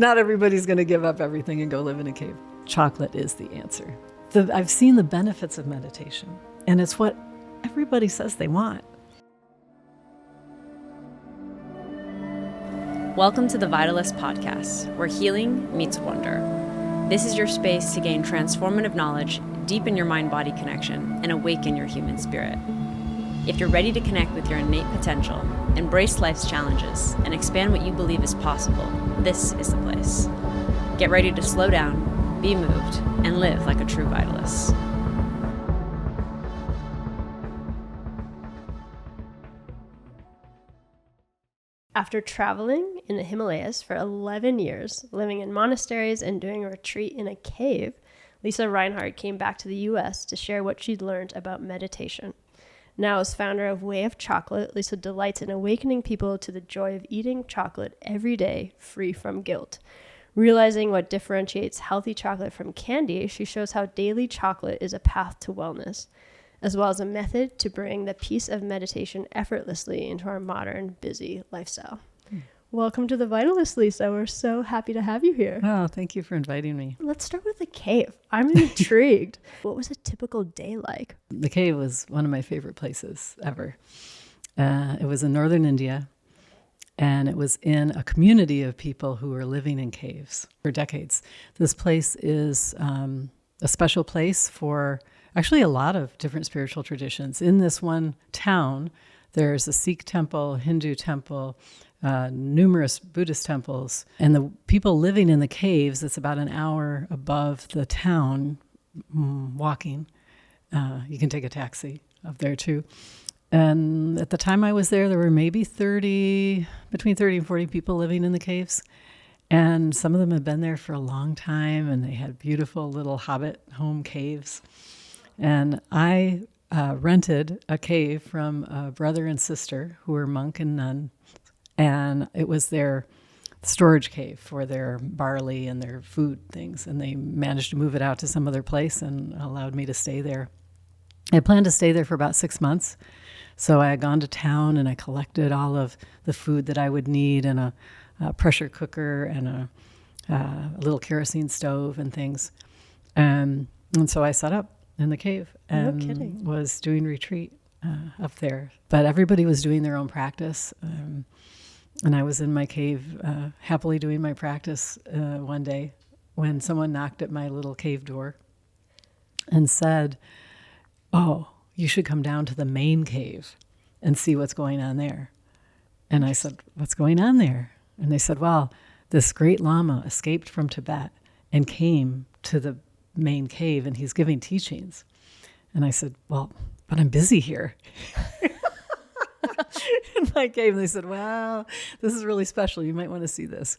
Not everybody's going to give up everything and go live in a cave. Chocolate is the answer. I've seen the benefits of meditation, and it's what everybody says they want. Welcome to the Vitalist Podcast, where healing meets wonder. This is your space to gain transformative knowledge, deepen your mind-body connection, and awaken your human spirit. If you're ready to connect with your innate potential, embrace life's challenges, and expand what you believe is possible, this is the place. Get ready to slow down, be moved, and live like a true vitalist. After traveling in the Himalayas for 11 years, living in monasteries and doing a retreat in a cave, Lisa Reinhardt came back to the U.S. to share what she'd learned about meditation. Now, as founder of Wei of Chocolate, Lisa delights in awakening people to the joy of eating chocolate every day, free from guilt. Realizing what differentiates healthy chocolate from candy, she shows how daily chocolate is a path to wellness, as well as a method to bring the peace of meditation effortlessly into our modern, busy lifestyle. Welcome to the Vitalist, Lisa. We're so happy to have you here. Oh, thank you for inviting me. Let's start with the cave. I'm intrigued. What was a typical day like? The cave was one of my favorite places ever. It was in northern India, and it was in a community of people who were living in caves for decades. This place is a special place for actually a lot of different spiritual traditions. In this one town, there's a Sikh temple, Hindu temple, numerous Buddhist temples, and the people living in the caves, it's about an hour above the town walking. You can take a taxi up there too. And at the time I was there were maybe between 30 and 40 people living in the caves. And some of them had been there for a long time, and they had beautiful little hobbit home caves. And I rented a cave from a brother and sister who were monk and nun. And it was their storage cave for their barley and their food things. And they managed to move it out to some other place and allowed me to stay there. I planned to stay there for about 6 months. So I had gone to town and I collected all of the food that I would need, and a pressure cooker and a little kerosene stove and things. And so I set up in the cave and was doing retreat up there. But everybody was doing their own practice. And I was in my cave happily doing my practice one day when someone knocked at my little cave door and said, "Oh, you should come down to the main cave and see what's going on there." And I said, "What's going on there?" And they said, "Well, this great Lama escaped from Tibet and came to the main cave, and he's giving teachings." And I said, "Well, but I'm busy here." In my cave, and they said, "Well, this is really special. You might want to see this."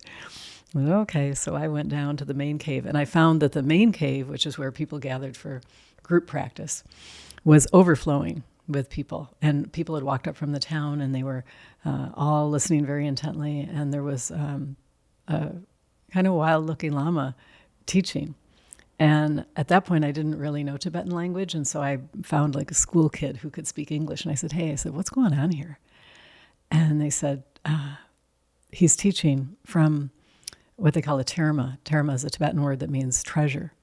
I said, okay, so I went down to the main cave, and I found that the main cave, which is where people gathered for group practice, was overflowing with people. And people had walked up from the town, and they were all listening very intently. And there was a kind of wild-looking Lama teaching. And at that point, I didn't really know Tibetan language, and so I found like a school kid who could speak English. And I said, "Hey," I said, "what's going on here?" And they said, he's teaching from what they call a terma. Terma is a Tibetan word that means treasure.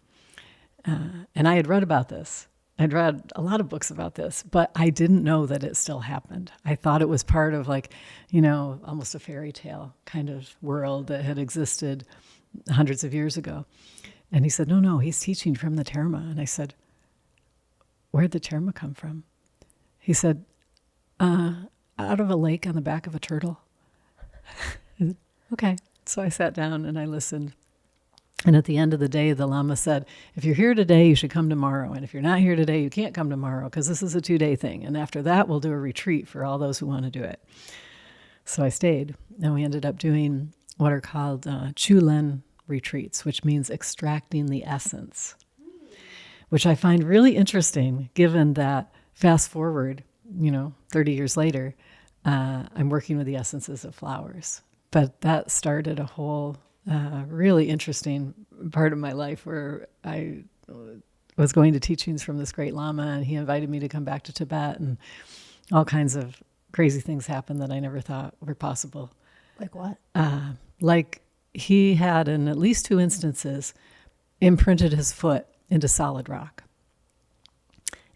And I had read about this. I'd read a lot of books about this, but I didn't know that it still happened. I thought it was part of almost a fairy tale kind of world that had existed hundreds of years ago. And he said, no, he's teaching from the terma. And I said, "Where'd the terma come from?" He said, "Out of a lake on the back of a turtle." Okay. So I sat down and I listened. And at the end of the day, the Lama said, "If you're here today, you should come tomorrow. And if you're not here today, you can't come tomorrow, because this is a 2-day thing. And after that, we'll do a retreat for all those who want to do it." So I stayed. And we ended up doing what are called Chulen retreats, which means extracting the essence, which I find really interesting, given that fast forward, 30 years later, I'm working with the essences of flowers. But that started a whole really interesting part of my life where I was going to teachings from this great Lama, and he invited me to come back to Tibet, and all kinds of crazy things happened that I never thought were possible. Like what? Like he had, in at least 2 instances, imprinted his foot into solid rock.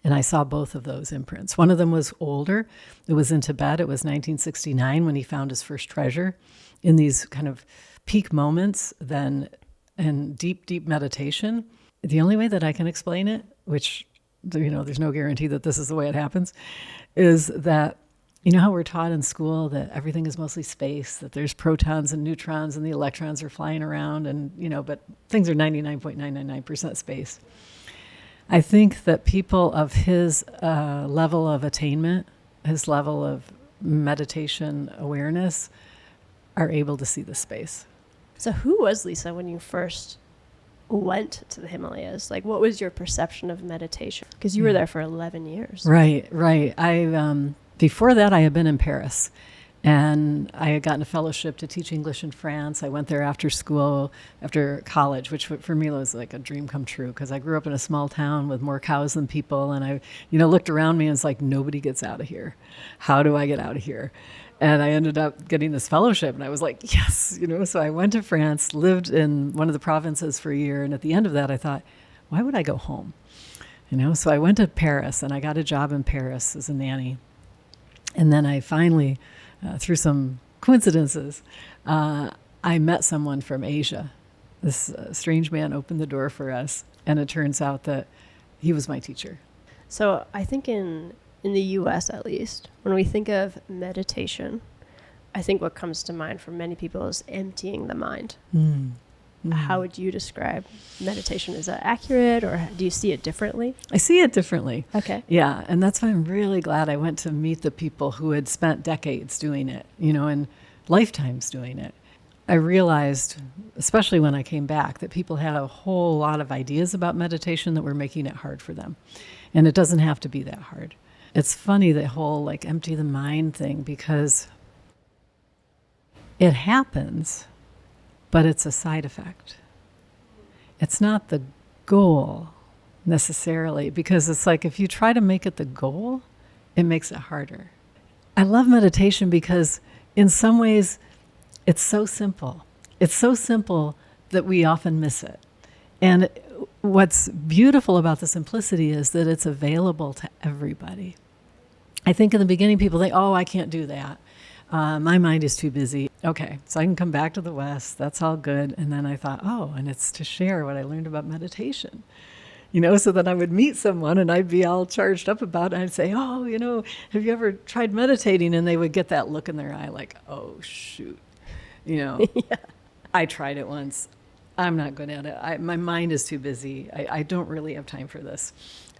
And I saw both of those imprints. One of them was older. It was in Tibet. It was 1969 when he found his first treasure in these kind of peak moments then and deep, deep meditation. The only way that I can explain it, which, there's no guarantee that this is the way it happens, is that, how we're taught in school that everything is mostly space, that there's protons and neutrons and the electrons are flying around and, but things are 99.999% space. I think that people of his level of attainment, his level of meditation awareness, are able to see the space. So who was Lisa when you first went to the Himalayas? Like, what was your perception of meditation? Because you were there for 11 years. Right. Before that, I had been in Paris, and I had gotten a fellowship to teach English in France. I went there after school, after college, which for me was like a dream come true, because I grew up in a small town with more cows than people, and I, looked around me and it's like, nobody gets out of here. How do I get out of here? And I ended up getting this fellowship, and I was like, yes, So I went to France, lived in one of the provinces for a year, and at the end of that, I thought, why would I go home? So I went to Paris, and I got a job in Paris as a nanny. And then I finally, through some coincidences, I met someone from Asia. This strange man opened the door for us, and it turns out that he was my teacher. So I think in the US, at least, when we think of meditation, I think what comes to mind for many people is emptying the mind. How would you describe meditation? Is that accurate, or do you see it differently? I see it differently. Okay. Yeah, and that's why I'm really glad I went to meet the people who had spent decades doing it, and lifetimes doing it. I realized, especially when I came back, that people had a whole lot of ideas about meditation that were making it hard for them. And it doesn't have to be that hard. It's funny, the whole empty the mind thing, because it happens, but it's a side effect. It's not the goal necessarily, because it's like if you try to make it the goal, it makes it harder. I love meditation because in some ways it's so simple. It's so simple that we often miss it. And what's beautiful about the simplicity is that it's available to everybody. I think in the beginning people think, I can't do that. My mind is too busy. Okay, so I can come back to the West. That's all good. And then I thought, and it's to share what I learned about meditation. So then I would meet someone and I'd be all charged up about it. And I'd say, have you ever tried meditating? And they would get that look in their eye like, oh, shoot. Yeah. I tried it once. I'm not good at it. My mind is too busy. I don't really have time for this.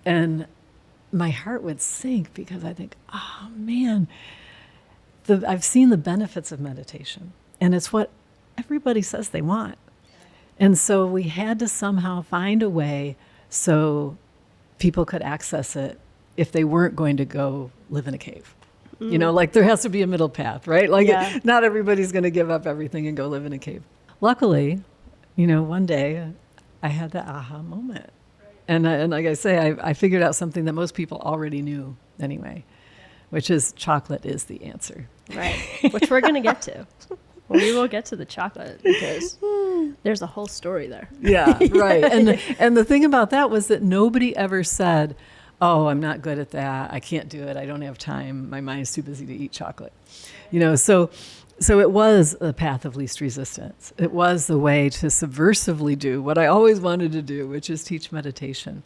And my heart would sink because I think, oh, man, I've seen the benefits of meditation. And it's what everybody says they want. And so we had to somehow find a way so people could access it if they weren't going to go live in a cave. There has to be a middle path, right? Not everybody's going to give up everything and go live in a cave. Luckily, one day I had that aha moment. And like I say, I figured out something that most people already knew anyway, which is chocolate is the answer. Right, which we're going to get to. Well, we will get to the chocolate because there's a whole story there. Yeah, right. And the thing about that was that nobody ever said, I'm not good at that. I can't do it. I don't have time. My mind's too busy to eat chocolate. So it was the path of least resistance. It was the way to subversively do what I always wanted to do, which is teach meditation.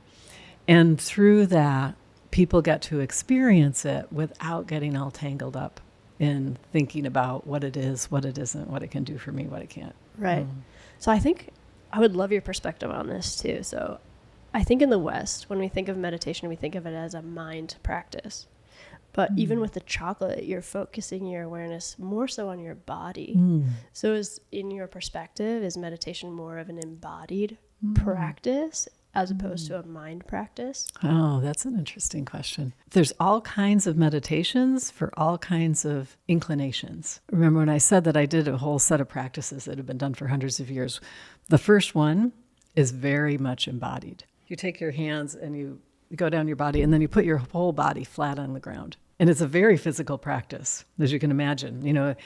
And through that, people get to experience it without getting all tangled up in thinking about what it is, what it isn't, what it can do for me, what it can't. Right. So I think I would love your perspective on this too. So I think in the West, when we think of meditation, we think of it as a mind practice. But even with the chocolate, you're focusing your awareness more so on your body. So in your perspective, is meditation more of an embodied practice as opposed to a mind practice? Oh, that's an interesting question. There's all kinds of meditations for all kinds of inclinations. Remember when I said that I did a whole set of practices that have been done for hundreds of years? The first one is very much embodied. You take your hands and you go down your body, and then you put your whole body flat on the ground. And it's a very physical practice, as you can imagine,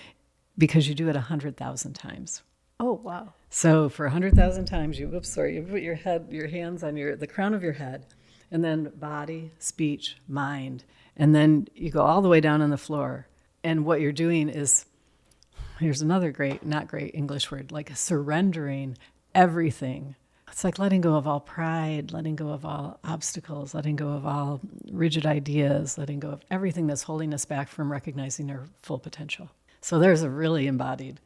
because you do it 100,000 times. Oh, wow. So for 100,000 times, you put your hands on the crown of your head, and then body, speech, mind, and then you go all the way down on the floor. And what you're doing is, here's another not great English word, like surrendering everything. It's like letting go of all pride, letting go of all obstacles, letting go of all rigid ideas, letting go of everything that's holding us back from recognizing our full potential. So there's a really embodied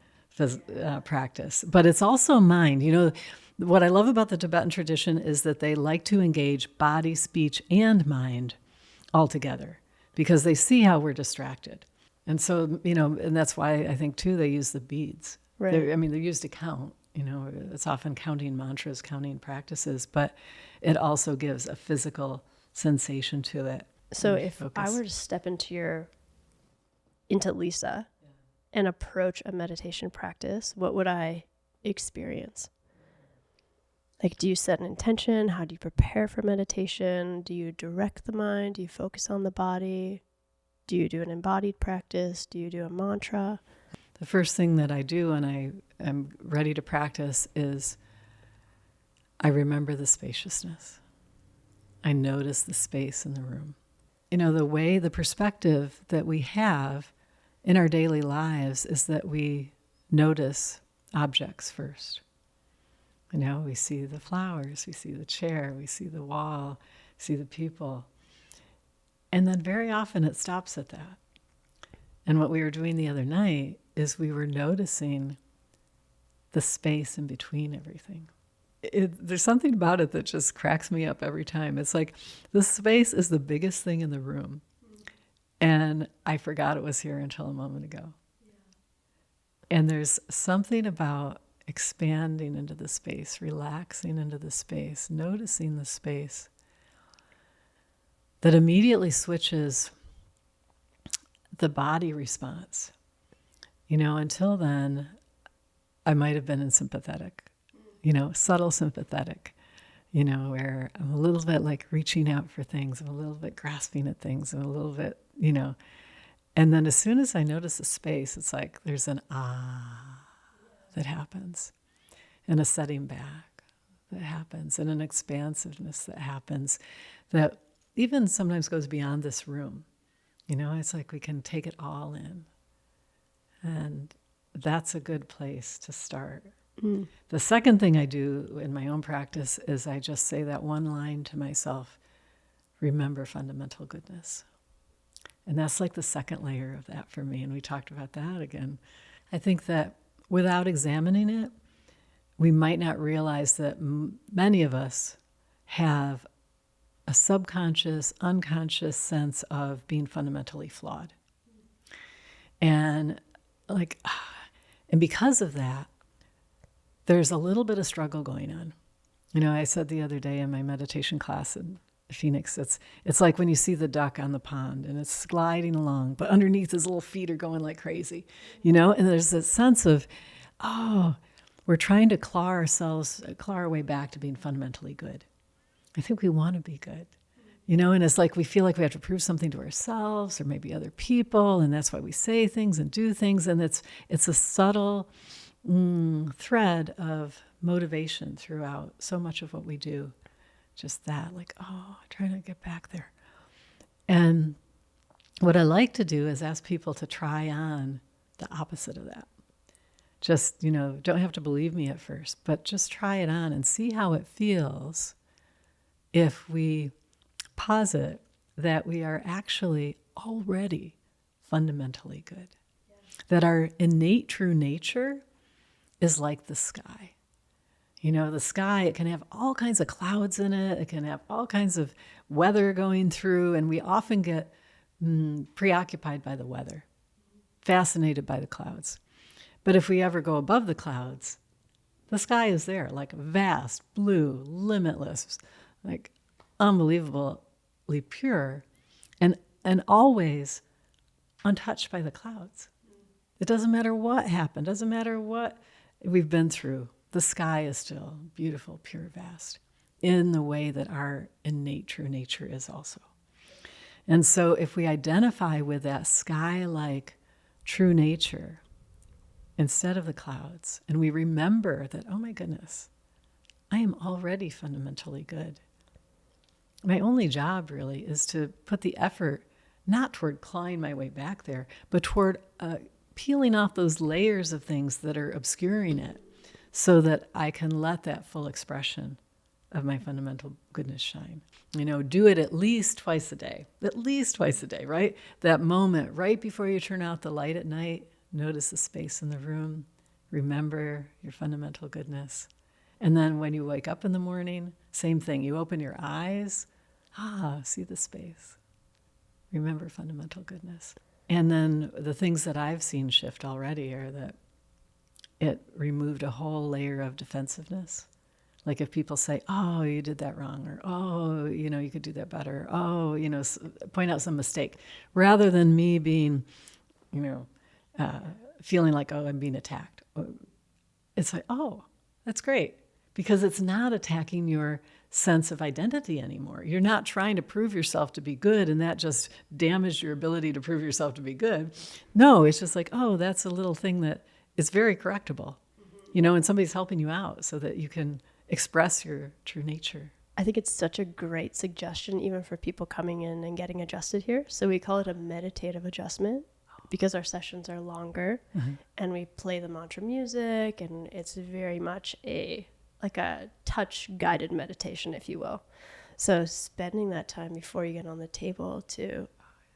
practice. But it's also mind. You know, what I love about the Tibetan tradition is that they like to engage body, speech, and mind all together because they see how we're distracted. And so, you know, and that's why I think, too, they use the beads. Right. They're used to count. You know, it's often counting mantras, counting practices, but it also gives a physical sensation to it. So if I were to step into Lisa and approach a meditation practice, what would I experience? Like, do you set an intention? How do you prepare for meditation? Do you direct the mind? Do you focus on the body? Do you do an embodied practice? Do you do a mantra? The first thing that I do when I am ready to practice is I remember the spaciousness. I notice the space in the room. You know, the perspective that we have in our daily lives is that we notice objects first. You know, we see the flowers, we see the chair, we see the wall, see the people. And then very often it stops at that. And what we were doing the other night is we were noticing the space in between everything. There's something about it that just cracks me up every time. It's like the space is the biggest thing in the room. And I forgot it was here until a moment ago. Yeah. And there's something about expanding into the space, relaxing into the space, noticing the space that immediately switches the body response. You know, until then, I might have been in sympathetic, you know, subtle sympathetic, you know, where I'm a little bit like reaching out for things, I'm a little bit grasping at things, I'm a little bit, you know. And then as soon as I notice the space, it's like there's an that happens, and a setting back that happens, and an expansiveness that happens that even sometimes goes beyond this room. You know, it's like we can take it all in. And that's a good place to start. Mm. The second thing I do in my own practice is I just say that one line to myself, remember fundamental goodness. And that's like the second layer of that for me. And we talked about that again. I think that without examining it, we might not realize that many of us have a subconscious, unconscious sense of being fundamentally flawed. And because of that, there's a little bit of struggle going on. You know, I said the other day in my meditation class in Phoenix, it's like when you see the duck on the pond and it's gliding along, but underneath his little feet are going like crazy, you know? And there's this sense of, we're trying to claw our way back to being fundamentally good. I think we want to be good, you know, and it's like we feel like we have to prove something to ourselves or maybe other people, and that's why we say things and do things, and it's a subtle thread of motivation throughout so much of what we do. Just that, like, trying to get back there. And what I like to do is ask people to try on the opposite of that. Just, you know, don't have to believe me at first, but just try it on and see how it feels if we posit that we are actually already fundamentally good. Yeah. That our innate true nature is like the sky. You know, the sky, it can have all kinds of clouds in it. It can have all kinds of weather going through, and we often get preoccupied by the weather, fascinated by the clouds. But if we ever go above the clouds, the sky is there, like vast, blue, limitless, like unbelievably pure, and always untouched by the clouds. It doesn't matter what happened, doesn't matter what we've been through. The sky is still beautiful, pure, vast, in the way that our innate true nature is also. And so if we identify with that sky-like true nature, instead of the clouds. And we remember that, oh my goodness, I am already fundamentally good. My only job really is to put the effort not toward clawing my way back there, but toward peeling off those layers of things that are obscuring it so that I can let that full expression of my fundamental goodness shine. Do it at least twice a day, right? That moment right before you turn out the light at night, notice the space in the room, remember your fundamental goodness. And then when you wake up in the morning, same thing, you open your eyes, see the space. Remember fundamental goodness. And then the things that I've seen shift already are that it removed a whole layer of defensiveness. Like if people say, oh, you did that wrong, or, oh, you could do that better, oh, point out some mistake, rather than me being, feeling like, oh, I'm being attacked. It's like, oh, that's great. Because it's not attacking your sense of identity anymore. You're not trying to prove yourself to be good, and that just damaged your ability to prove yourself to be good. No, it's just like, oh, that's a little thing that is very correctable, and somebody's helping you out so that you can express your true nature. I think it's such a great suggestion, even for people coming in and getting adjusted here. So we call it a meditative adjustment because our sessions are longer and we play the mantra music, and it's very much like a touch guided meditation, if you will. So spending that time before you get on the table to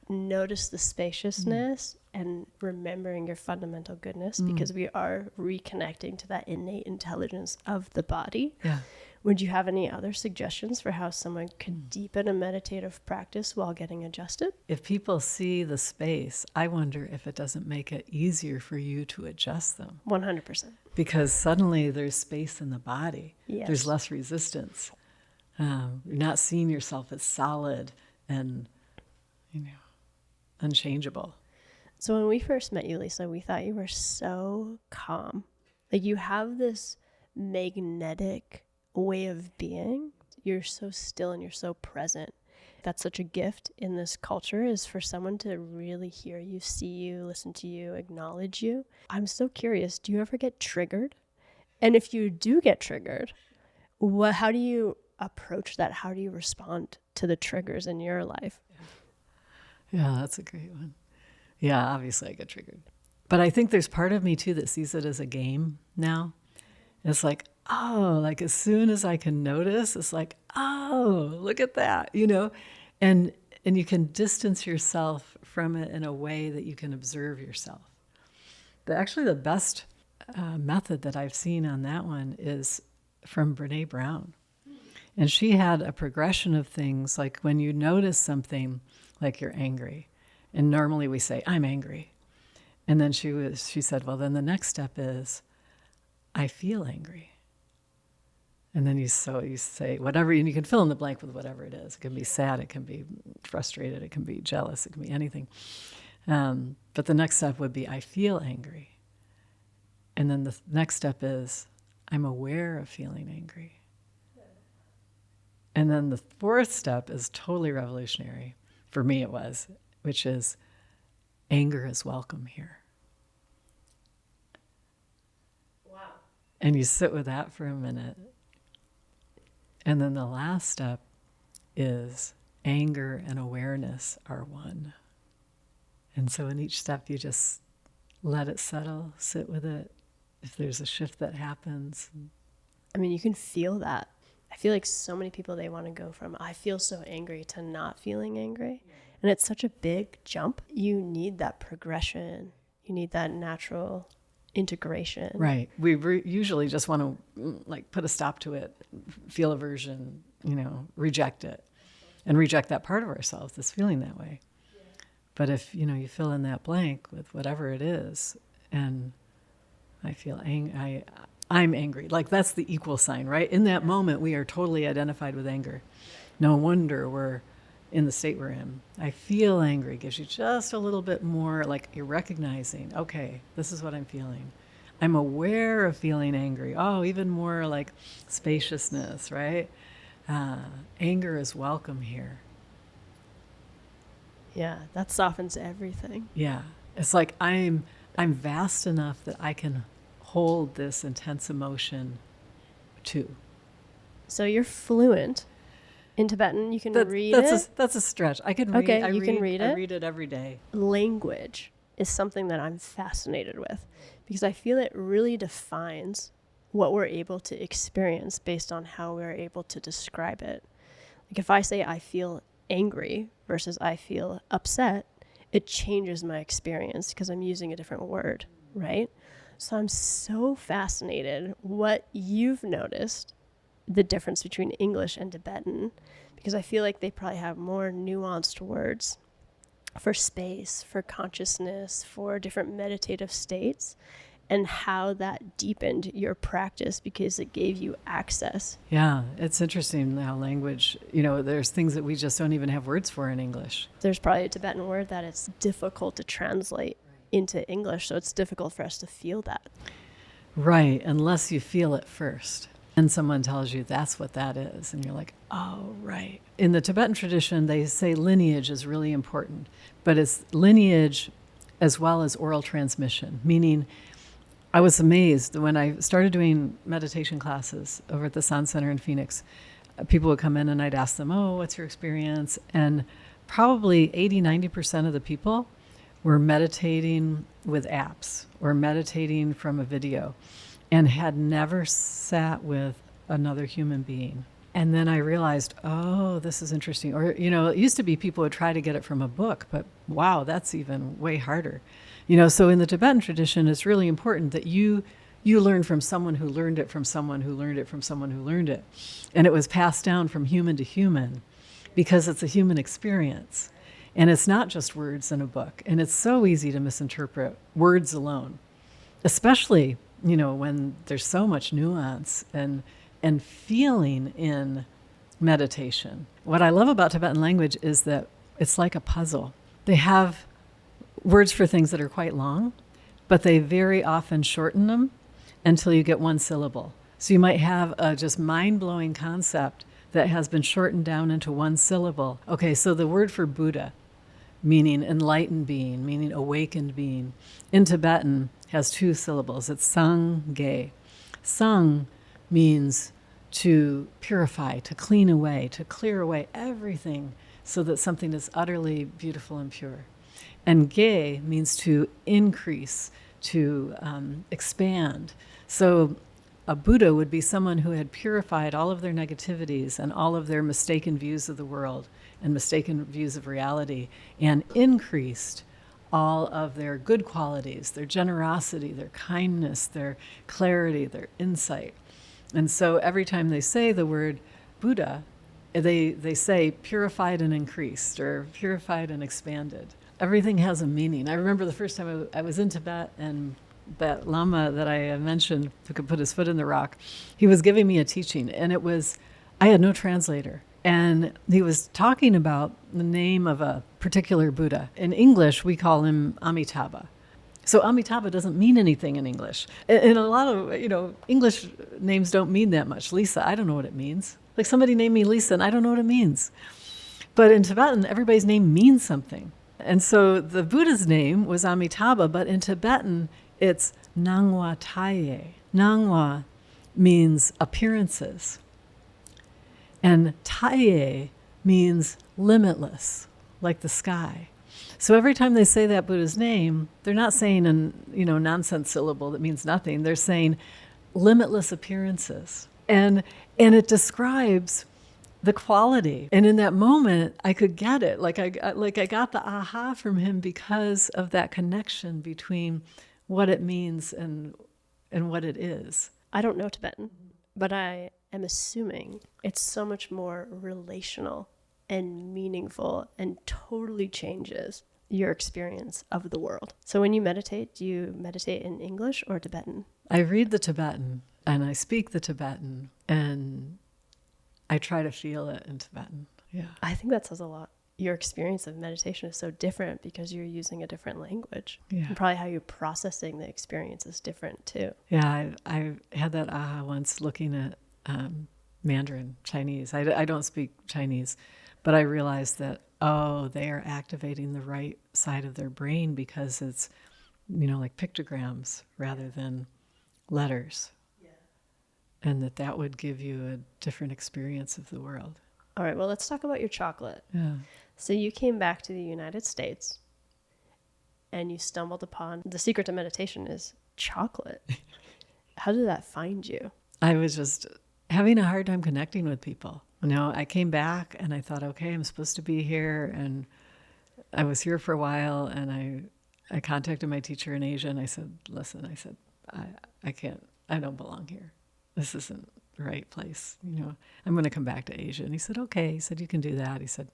notice the spaciousness and remembering your fundamental goodness, because we are reconnecting to that innate intelligence of the body. Yeah. Would you have any other suggestions for how someone could deepen a meditative practice while getting adjusted? If people see the space, I wonder if it doesn't make it easier for you to adjust them. 100%. Because suddenly there's space in the body. Yes. There's less resistance. You're not seeing yourself as solid and, unchangeable. So when we first met you, Lisa, we thought you were so calm. Like you have this magnetic way of being. You're so still and you're so present. That's such a gift in this culture, is for someone to really hear you, see you, listen to you, acknowledge you. I'm so curious, do you ever get triggered? And if you do get triggered, how do you approach that? How do you respond to the triggers in your life? Yeah, that's a great one. Yeah, obviously I get triggered. But I think there's part of me too that sees it as a game now. It's like, oh, like as soon as I can notice, it's like, oh, look at that, and you can distance yourself from it in a way that you can observe yourself. Actually, the best method that I've seen on that one is from Brene Brown. And she had a progression of things, like when you notice something, like you're angry, and normally we say, I'm angry. And then she said, well, then the next step is, I feel angry. And then you say whatever, and you can fill in the blank with whatever it is. It can be sad, it can be frustrated, it can be jealous, it can be anything. But the next step would be, I feel angry. And then the next step is, I'm aware of feeling angry. And then the fourth step is totally revolutionary. For me it was, which is, anger is welcome here. Wow. And you sit with that for a minute. And then the last step is, anger and awareness are one. And so in each step, you just let it settle, sit with it. If there's a shift that happens. I mean, you can feel that. I feel like so many people, they want to go from, I feel so angry, to not feeling angry. And it's such a big jump. You need that progression. You need that natural integration. Right. We usually just want to put a stop to it, feel aversion, reject it, and reject that part of ourselves that's feeling that way. Yeah. But if, you fill in that blank with whatever it is, and I feel I'm angry. Like that's the equal sign, right? In that moment, we are totally identified with anger. No wonder we're in the state we're in. I feel angry gives you just a little bit more, like you're recognizing, okay, this is what I'm feeling. I'm aware of feeling angry. Oh, even more like spaciousness, right? Anger is welcome here. Yeah, that softens everything. Yeah. It's like I'm I'm vast enough that I can hold this intense emotion too. So you're fluent in Tibetan. You can read it. That's a stretch. I can read. Okay, you can read it. I read it every day. Language is something that I'm fascinated with because I feel it really defines what we're able to experience based on how we're able to describe it. Like if I say I feel angry versus I feel upset, it changes my experience because I'm using a different word, right? So I'm so fascinated what you've noticed, the difference between English and Tibetan, because I feel like they probably have more nuanced words for space, for consciousness, for different meditative states, and how that deepened your practice because it gave you access. Yeah, it's interesting how language, there's things that we just don't even have words for in English. There's probably a Tibetan word that it's difficult to translate into English, so it's difficult for us to feel that. Right, unless you feel it first. And someone tells you that's what that is, and you're like, oh, right. In the Tibetan tradition, they say lineage is really important, but it's lineage as well as oral transmission, meaning I was amazed when I started doing meditation classes over at the Sound Center in Phoenix. People would come in and I'd ask them, oh, what's your experience? And probably 80-90% of the people were meditating with apps or meditating from a video and had never sat with another human being. And then I realized, oh, this is interesting. Or, it used to be people would try to get it from a book, but wow, that's even way harder. So in the Tibetan tradition, it's really important that you learn from someone who learned it from someone who learned it from someone who learned it. And it was passed down from human to human because it's a human experience. And it's not just words in a book. And it's so easy to misinterpret words alone, especially, when there's so much nuance and feeling in meditation. What I love about Tibetan language is that it's like a puzzle. They have words for things that are quite long, but they very often shorten them until you get one syllable. So you might have a just mind-blowing concept that has been shortened down into one syllable. Okay, so the word for Buddha, meaning enlightened being, meaning awakened being, in Tibetan has two syllables. It's sang-ge. Sang means to purify, to clean away, to clear away everything so that something is utterly beautiful and pure. And ge means to increase, to expand. So a Buddha would be someone who had purified all of their negativities and all of their mistaken views of the world and mistaken views of reality and increased all of their good qualities, their generosity, their kindness, their clarity, their insight. And so every time they say the word Buddha, they say purified and increased or purified and expanded. Everything has a meaning. I remember the first time I was in Tibet, and that Lama that I mentioned who could put his foot in the rock, he was giving me a teaching, and I had no translator. And he was talking about the name of a particular Buddha. In English, we call him Amitabha. So Amitabha doesn't mean anything in English. And a lot of, English names don't mean that much. Lisa, I don't know what it means. Like somebody named me Lisa, and I don't know what it means. But in Tibetan, everybody's name means something. And so the Buddha's name was Amitabha, but in Tibetan, it's Nangwa Taye. Nangwa means appearances. And Taye means limitless, like the sky. So every time they say that Buddha's name, they're not saying a nonsense syllable that means nothing. They're saying limitless appearances. And it describes the quality. And in that moment, I could get it. I got the aha from him because of that connection between what it means and what it is. I don't know Tibetan, but I am assuming it's so much more relational and meaningful and totally changes your experience of the world. So when you meditate, do you meditate in English or Tibetan? I read the Tibetan and I speak the Tibetan and I try to feel it in Tibetan. Yeah. I think that says a lot. Your experience of meditation is so different because you're using a different language. Yeah. And probably how you're processing the experience is different too. Yeah, I had that aha once looking at Mandarin, Chinese. I don't speak Chinese, but I realized that, they are activating the right side of their brain because it's like pictograms rather than letters. And that would give you a different experience of the world. All right, well, let's talk about your chocolate. Yeah. So you came back to the United States and you stumbled upon the secret to meditation is chocolate. How did that find you? I was just having a hard time connecting with people. I came back and I thought, okay, I'm supposed to be here. And I was here for a while, and I contacted my teacher in Asia, and I said, listen, I can't, I don't belong here. This isn't the right place. I'm going to come back to Asia. And he said, okay. He said, you can do that. He said,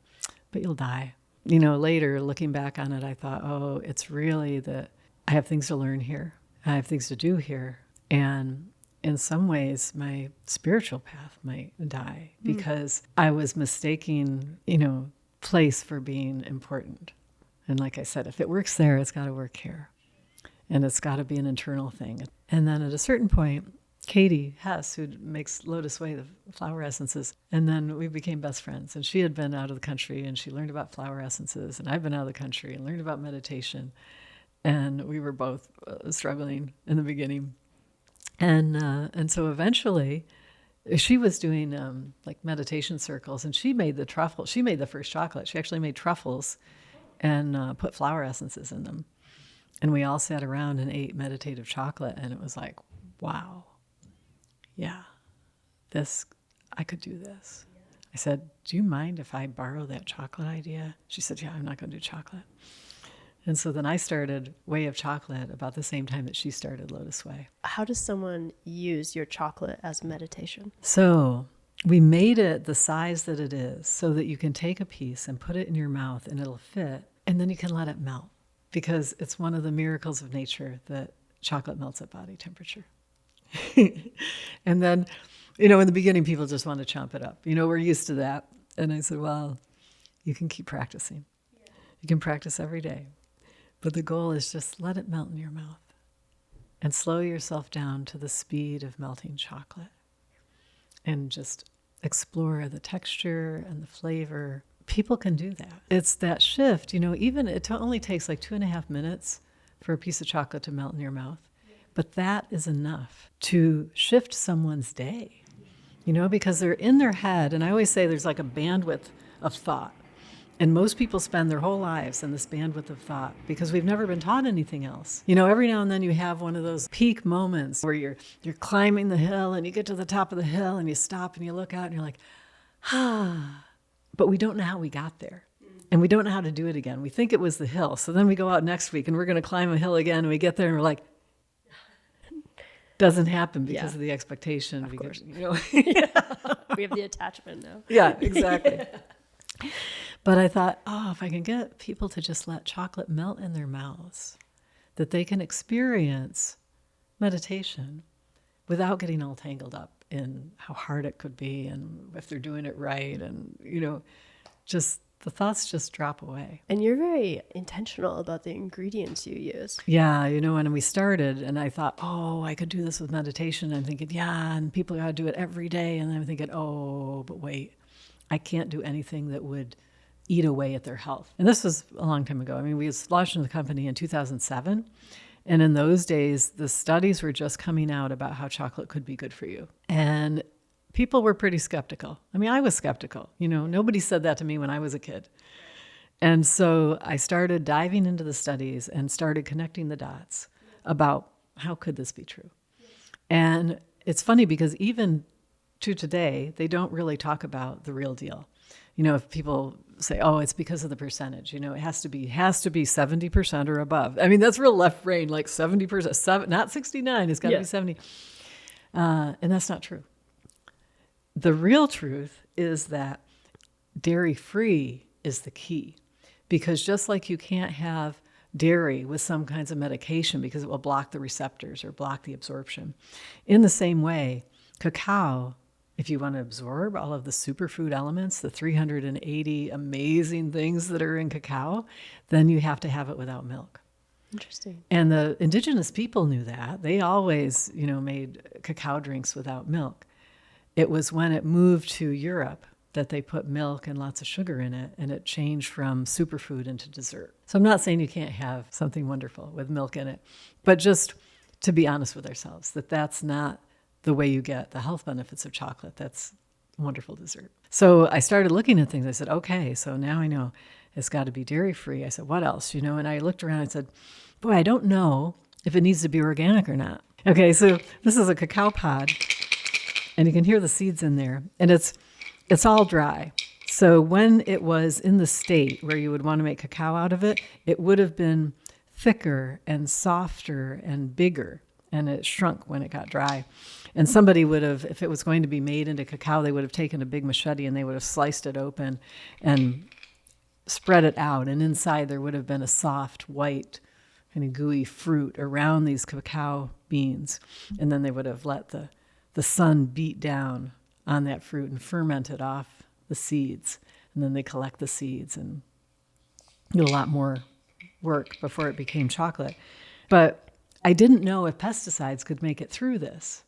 but you'll die. Later, looking back on it, I thought, oh, it's really that I have things to learn here. I have things to do here. And in some ways, my spiritual path might die because I was mistaking, place for being important. And like I said, if it works there, it's got to work here. And it's got to be an internal thing. And then at a certain point, Katie Hess, who makes Lotus Way, the flower essences, and then we became best friends. And she had been out of the country, and she learned about flower essences, and I've been out of the country and learned about meditation. And we were both struggling in the beginning. And so eventually, she was doing like meditation circles, and she made the truffle. She made the first chocolate. She actually made truffles and put flower essences in them. And we all sat around and ate meditative chocolate, and it was like, wow, yeah, I could do this. I said, do you mind if I borrow that chocolate idea? She said, yeah, I'm not going to do chocolate. And so then I started Wei of Chocolate about the same time that she started Lotus Way. How does someone use your chocolate as meditation? So we made it the size that it is so that you can take a piece and put it in your mouth and it'll fit, and then you can let it melt, because it's one of the miracles of nature that chocolate melts at body temperature. And then, in the beginning, people just want to chomp it up. We're used to that. And I said, well, you can keep practicing. You can practice every day. But the goal is just let it melt in your mouth and slow yourself down to the speed of melting chocolate and just explore the texture and the flavor. People can do that. It's that shift, even it only takes like 2.5 minutes for a piece of chocolate to melt in your mouth. But that is enough to shift someone's day, because they're in their head. And I always say there's like a bandwidth of thought. And most people spend their whole lives in this bandwidth of thought because we've never been taught anything else. Every now and then you have one of those peak moments where you're climbing the hill and you get to the top of the hill and you stop and you look out and you're like, but we don't know how we got there. And we don't know how to do it again. We think it was the hill. So then we go out next week and we're going to climb a hill again, and we get there and we're like, doesn't happen because of the expectation. Of course. We have the attachment now. Yeah, exactly. But I thought, if I can get people to just let chocolate melt in their mouths, that they can experience meditation without getting all tangled up in how hard it could be and if they're doing it right. And, just the thoughts just drop away. And you're very intentional about the ingredients you use. Yeah, when we started and I thought, I could do this with meditation. I'm thinking, yeah, and people got to do it every day. And I'm thinking, but wait, I can't do anything that would eat away at their health. And this was a long time ago. I mean, we launched the company in 2007. And in those days, the studies were just coming out about how chocolate could be good for you. And people were pretty skeptical. I mean, I was skeptical. Nobody said that to me when I was a kid. And so I started diving into the studies and started connecting the dots about how could this be true. And it's funny because even to today, they don't really talk about the real deal. If people say, it's because of the percentage, it has to be 70% or above. I mean, that's real left brain, like 70%, not 69, it's got to be 70. And that's not true. The real truth is that dairy-free is the key, because just like you can't have dairy with some kinds of medication because it will block the receptors or block the absorption, in the same way, cacao, if you want to absorb all of the superfood elements, the 380 amazing things that are in cacao, then you have to have it without milk. Interesting. And the indigenous people knew that. They always, made cacao drinks without milk. It was when it moved to Europe that they put milk and lots of sugar in it, and it changed from superfood into dessert. So I'm not saying you can't have something wonderful with milk in it, but just to be honest with ourselves, that that's not the way you get the health benefits of chocolate. That's wonderful dessert. So I started looking at things. I said, okay, so now I know it's got to be dairy-free. I said, what else? And I looked around and said, boy, I don't know if it needs to be organic or not. Okay, so this is a cacao pod, and you can hear the seeds in there, and it's all dry. So when it was in the state where you would want to make cacao out of it, it would have been thicker and softer and bigger, and it shrunk when it got dry. And somebody would have, if it was going to be made into cacao, they would have taken a big machete and they would have sliced it open and spread it out. And inside there would have been a soft, white, kind of gooey fruit around these cacao beans. And then they would have let the sun beat down on that fruit and ferment it off the seeds. And then they collect the seeds and do a lot more work before it became chocolate. But I didn't know if pesticides could make it through this.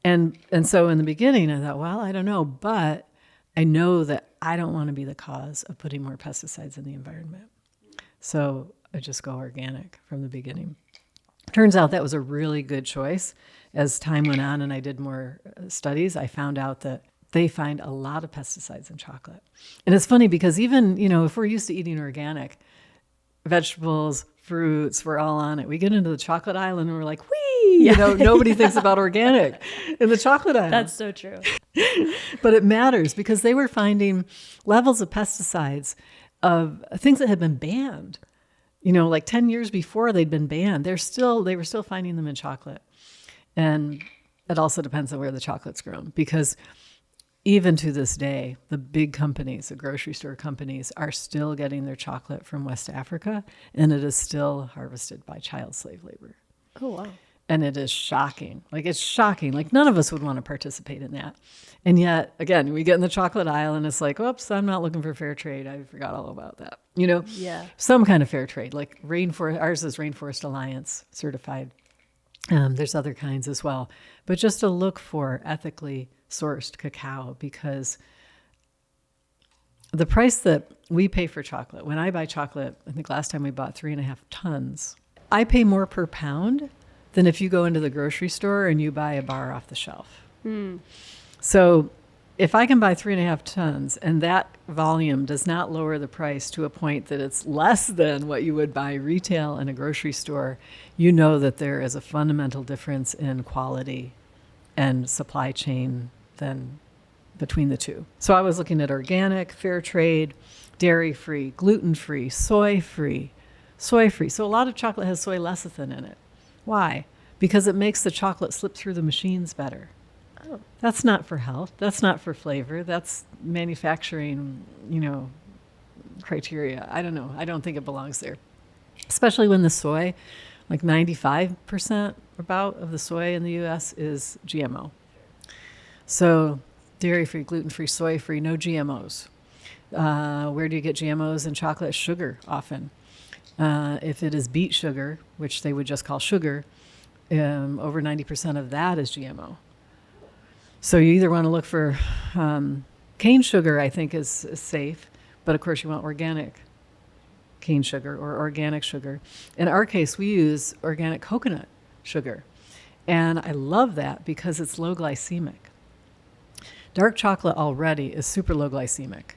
And so in the beginning, I thought, well, I don't know, but I know that I don't want to be the cause of putting more pesticides in the environment. So I just go organic from the beginning. Turns out that was a really good choice. As time went on and I did more studies, I found out that they find a lot of pesticides in chocolate. And it's funny because even, if we're used to eating organic, vegetables, fruits, we're all on it. We get into the chocolate aisle and we're like, whee! Nobody thinks about organic in the chocolate aisle. That's so true. But it matters because they were finding levels of pesticides of things that had been banned. Like 10 years before they'd been banned. They were still finding them in chocolate. And it also depends on where the chocolate's grown, because even to this day, the big companies, the grocery store companies, are still getting their chocolate from West Africa, and it is still harvested by child slave labor. Oh, wow. And it is shocking. It's shocking. None of us would want to participate in that. And yet, again, we get in the chocolate aisle and it's like, whoops, I'm not looking for fair trade. I forgot all about that. Yeah. Some kind of fair trade, like rainforest. Ours is Rainforest Alliance certified. There's other kinds as well. But just to look for ethically sourced cacao, because the price that we pay for chocolate, when I buy chocolate, I think last time we bought 3.5 tons, I pay more per pound than if you go into the grocery store and you buy a bar off the shelf. So if I can buy 3.5 tons and that volume does not lower the price to a point that it's less than what you would buy retail in a grocery store, you know that there is a fundamental difference in quality and supply chain than between the two. So I was looking at organic, fair trade, dairy-free, gluten-free, soy-free. So a lot of chocolate has soy lecithin in it. Why? Because it makes the chocolate slip through the machines better. Oh. That's not for health. That's not for flavor. That's manufacturing, criteria. I don't know. I don't think it belongs there. Especially when the soy, 95% about of the soy in the U.S. is GMO. So dairy-free, gluten-free, soy-free, no GMOs. Where do you get GMOs in chocolate? Sugar, often. If it is beet sugar, which they would just call sugar, over 90% of that is GMO. So you either want to look for cane sugar, I think, is safe, but of course you want organic cane sugar or organic sugar. In our case, we use organic coconut sugar, and I love that because it's low glycemic. Dark chocolate already is super low glycemic.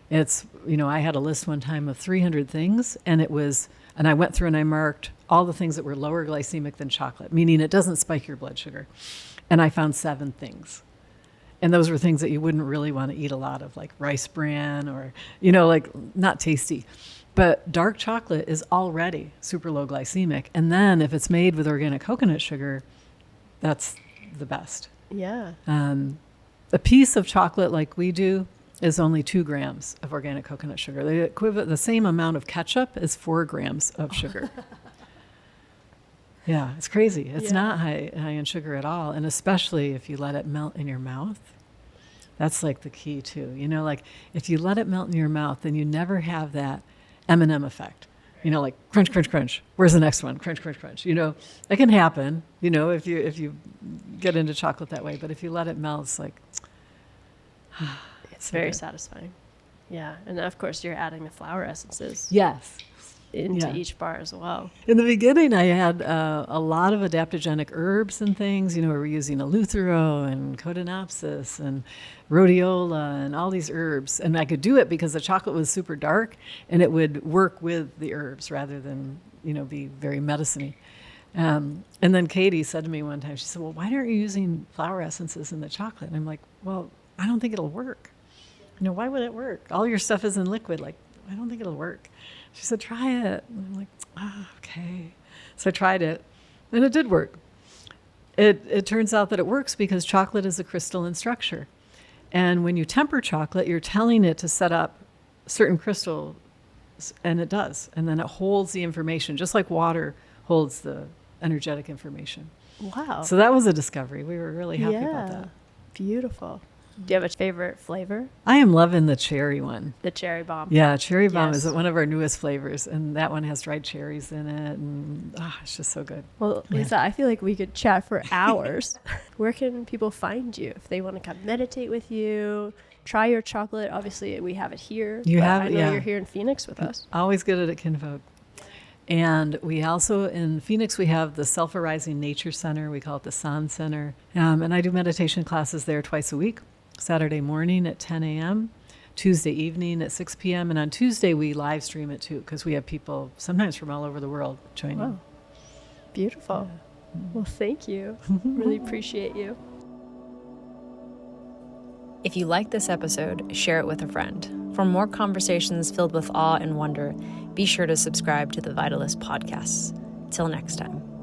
It's, I had a list one time of 300 things, and I went through and I marked all the things that were lower glycemic than chocolate, meaning it doesn't spike your blood sugar. And I found 7 things. And those were things that you wouldn't really want to eat a lot of, like rice bran or, not tasty. But dark chocolate is already super low glycemic. And then if it's made with organic coconut sugar, that's the best. Yeah. A piece of chocolate like we do is only 2 grams of organic coconut sugar. The same amount of ketchup is 4 grams of sugar. Yeah, it's crazy. It's not high in sugar at all. And especially if you let it melt in your mouth, that's the key too. If you let it melt in your mouth, then you never have that M&M effect. Crunch, crunch, crunch. Where's the next one? Crunch, crunch, crunch. It can happen, if you get into chocolate that way. But if you let it melt, it's like, It's So very good. satisfying. Yeah. And of course, you're adding the flower essences Yes. into Yeah. each bar as well. In the beginning, I had a lot of adaptogenic herbs and things. We were using eleuthero and codonopsis and rhodiola and all these herbs. And I could do it because the chocolate was super dark and it would work with the herbs rather than, be very medicine-y. And then Katie said to me one time, she said, well, why aren't you using flower essences in the chocolate? And I'm like, well, I don't think it'll work. Why would it work? All your stuff is in liquid. Like, I don't think it'll work. She said, try it. And I'm like, okay. So I tried it, and it did work. It turns out that it works because chocolate is a crystalline structure. And when you temper chocolate, you're telling it to set up certain crystals, and it does. And then it holds the information, just like water holds the energetic information. Wow. So that was a discovery. We were really happy about that. Beautiful. Do you have a favorite flavor? I am loving the cherry one. The cherry bomb. Yeah, cherry bomb Yes. is one of our newest flavors, and that one has dried cherries in it, and it's just so good. Well, Lisa, I feel like we could chat for hours. Where can people find you if they want to come meditate with you? Try your chocolate. Obviously, we have it here. You but have I it, know yeah. you're here in Phoenix with us. Always get it at Kinfolk. And we also, in Phoenix, we have the Self-Arising Nature Center. We call it the San Center. And I do meditation classes there twice a week, Saturday morning at 10 a.m., Tuesday evening at 6 p.m. And on Tuesday, we live stream it too, because we have people sometimes from all over the world joining. Wow. Beautiful. Well, thank you. Really appreciate you. If you like this episode, share it with a friend. For more conversations filled with awe and wonder, be sure to subscribe to the Vitalist podcasts. Till next time.